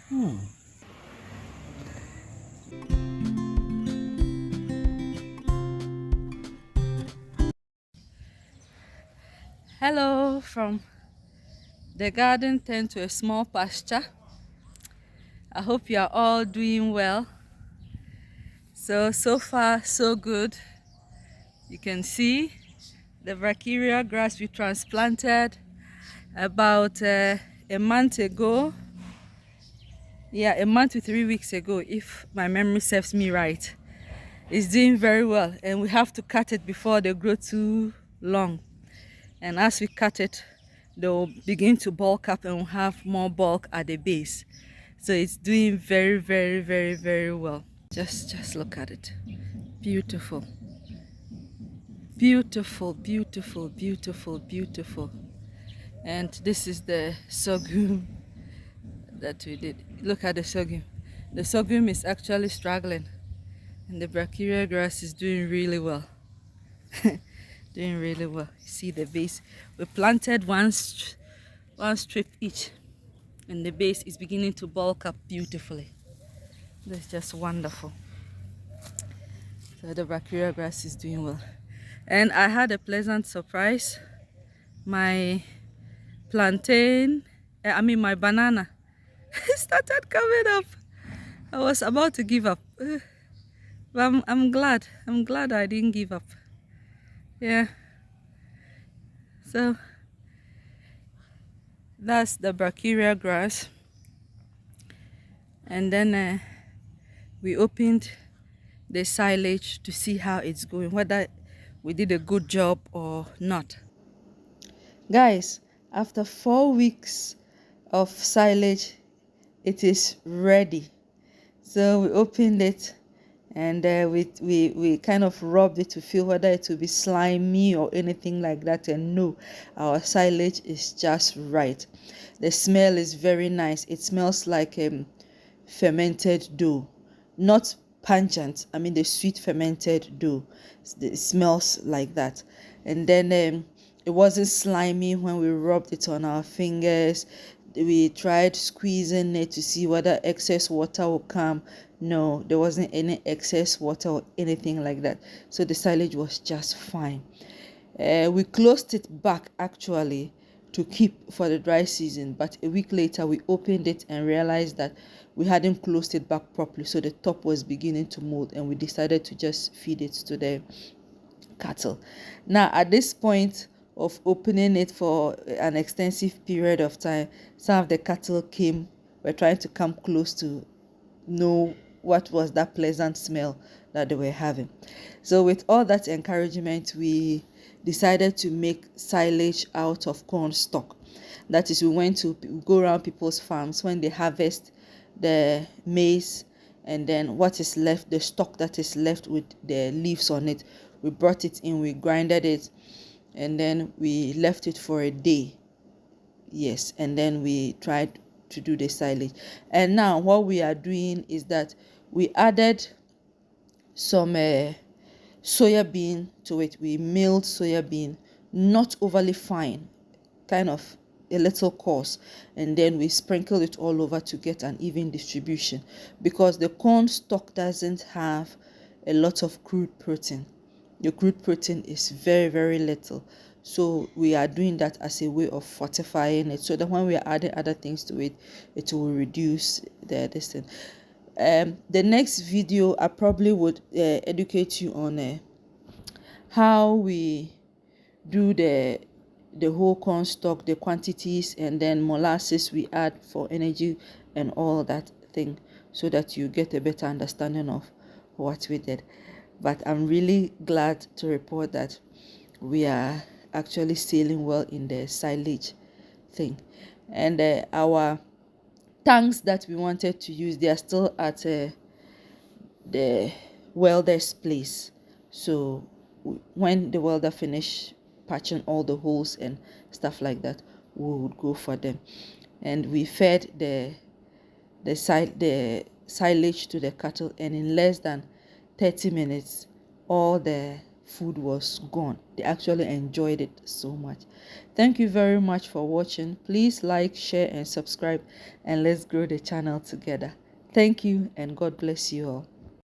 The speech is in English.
Hmm. Hello from the garden tent to a small pasture. I hope you are all doing well. So far, so good. You can see the brachiaria grass we transplanted about a month ago. Yeah, a month to 3 weeks ago, if my memory serves me right. It's doing very well, and we have to cut it before they grow too long. And as we cut it, they'll begin to bulk up and we'll have more bulk at the base. So it's doing very, very, very, very well. Just look at it. Beautiful. Beautiful, beautiful, beautiful, beautiful. And this is the sorghum that we did. Look at the sorghum. The sorghum is actually struggling, and the brachiaria grass is doing really well. Doing really well. You see the base. We planted one strip each, and the base is beginning to bulk up beautifully. That's just wonderful. So the brachiaria grass is doing well. And I had a pleasant surprise. My plantain, my banana started coming up. I was about to give up. But I'm glad. I'm glad I didn't give up. Yeah. So that's the brachiaria grass. And then we opened the silage to see how it's going, whether we did a good job or not. Guys, after 4 weeks of silage, it is ready. So we opened it, and we kind of rubbed it to feel whether it will be slimy or anything like that. And no, our silage is just right. The smell is very nice. It smells like fermented dough, not pungent. I mean the sweet fermented dough. It smells like that. And then it wasn't slimy when we rubbed it on our fingers. We tried squeezing it to see whether excess water will come. No, there wasn't any excess water or anything like that. So the silage was just fine. We closed it back actually to keep for the dry season, but a week later we opened it and realized that we hadn't closed it back properly, so the top was beginning to mold, and we decided to just feed it to the cattle. Now at this point of opening it for an extensive period of time, some of the cattle were trying to come close to know what was that pleasant smell that they were having. So with all that encouragement, we decided to make silage out of corn stalk. That is, we went to go around people's farms when they harvest the maize, and then what is left, the stalk that is left with the leaves on it, we brought it in, we grinded it, and then we left it for a day. Yes, and then we tried to do the silage. And now what we are doing is that we added some soya bean to it. We milled soya bean, not overly fine, kind of a little coarse, and then we sprinkled it all over to get an even distribution, because the corn stalk doesn't have a lot of crude protein. The crude protein is very, very little. So we are doing that as a way of fortifying it, so that when we are adding other things to it, it will reduce the distance. The next video I probably would educate you on how we do the whole corn stalk, the quantities, and then molasses we add for energy and all that thing, so that you get a better understanding of what we did. But I'm really glad to report that we are actually sailing well in the silage thing. And our tanks that we wanted to use, they are still at the welder's place. So when the welder finish patching all the holes and stuff like that, we would go for them. And we fed the silage to the cattle, and in less than 30 minutes all the food was gone. They actually enjoyed it so much. Thank you very much for watching. Please like, share, and subscribe, and let's grow the channel together. Thank you, and God bless you all.